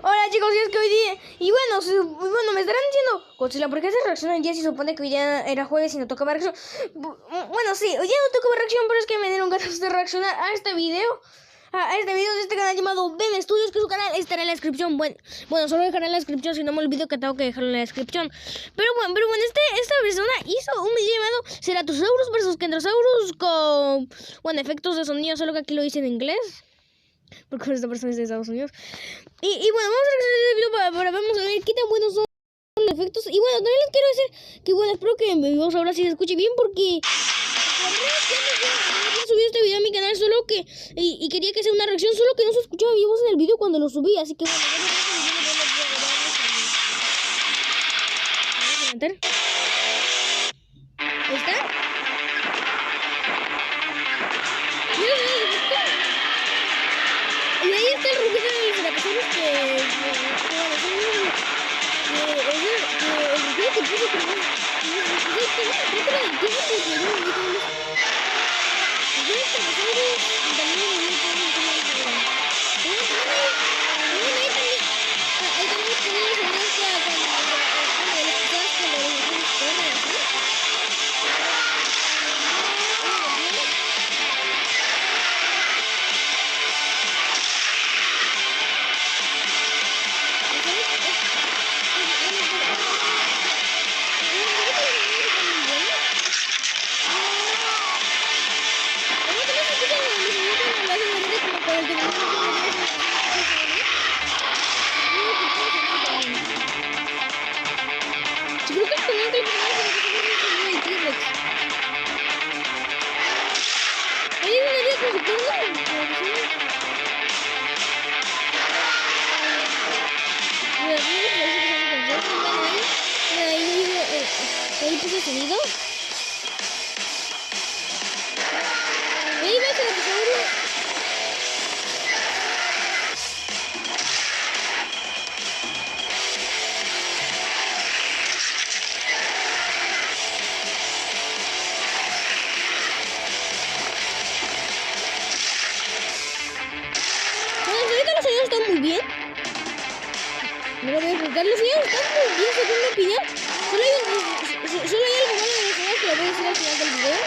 Hola chicos, y es que hoy día... Y bueno, me estarán diciendo, Godzilla, ¿por qué se reacciona el día si supone que hoy día era jueves y no tocaba reacción? Bueno, sí, hoy día no tocaba reacción, pero es que me dieron ganas de reaccionar a este video. A este video de este canal llamado Ben Studios, que su canal estará en la descripción. Bueno, solo dejaré en la descripción, si no me olvido que tengo que dejarlo en la descripción. Pero bueno, esta persona hizo un video llamado Ceratosaurus vs Kentrosaurus con, bueno, efectos de sonido, solo que aquí lo hice en inglés, porque esta persona es de Estados Unidos. Y bueno, vamos a hacer este video para vamos a ver qué tan buenos son los efectos. Y bueno, también les quiero decir que bueno, espero que mi voz ahora sí se escuche bien, porque la verdad es que no subí este video a mi canal, solo que y quería que sea una reacción, solo que no se escuchaba mi voz en el video cuando lo subí, así que bueno, vamos a meter. Ahí está. Y ahí está el rugido de los Ceratosaurus que ahí puse sonido. Ahí ves el Ceratosaurus. Bueno, ahorita los sonidos están muy bien. No lo voy a explicar, los sonidos están muy bien según mi opinión. Solo hay algo malo de los sonidos que lo voy a decir al final del video.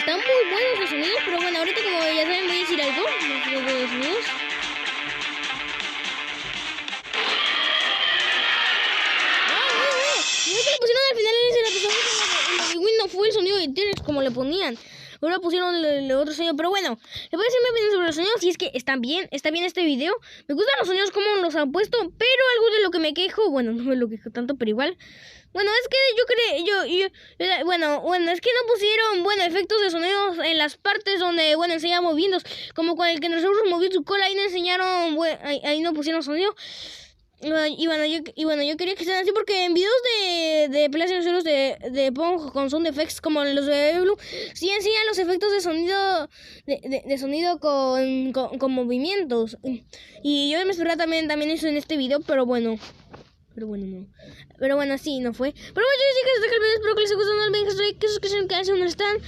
Están muy buenos los sonidos, pero bueno, ahorita como ya saben voy a decir algo de los sonidos. No que le pusieron al final en ese Ceratosaurus, no fue el sonido de T-Rex como le ponían. Ahora pusieron el otro sonido, pero bueno, le voy a decir mi opinión sobre los sonidos. Y es que está bien este video. Me gustan los sonidos como los han puesto, pero algo de lo que me quejo, bueno, no me lo quejo tanto, pero igual. Bueno, es que es que no pusieron, efectos de sonidos en las partes donde, enseñan moviéndose. Como cuando el Kentrosaurus movió su cola, ahí no enseñaron, ahí no pusieron sonido. Y bueno, yo quería que sean así porque en videos de Plesiosaurus de Pong con sound effects como los de Blue, sí enseñan los efectos de sonido de sonido con movimientos. Y yo me esperaba también eso en este video, pero bueno, no. Pero bueno, sí, no fue. Pero bueno, yo sí que hasta acá el video, espero que les haya gustado. No olviden que estoy, que suscriban, que hacen donde están.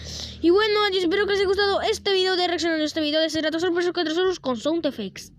Y bueno, yo espero que les haya gustado este video de reacción a este video de Ceratosaurus vs Kentrosaurus con sound effects.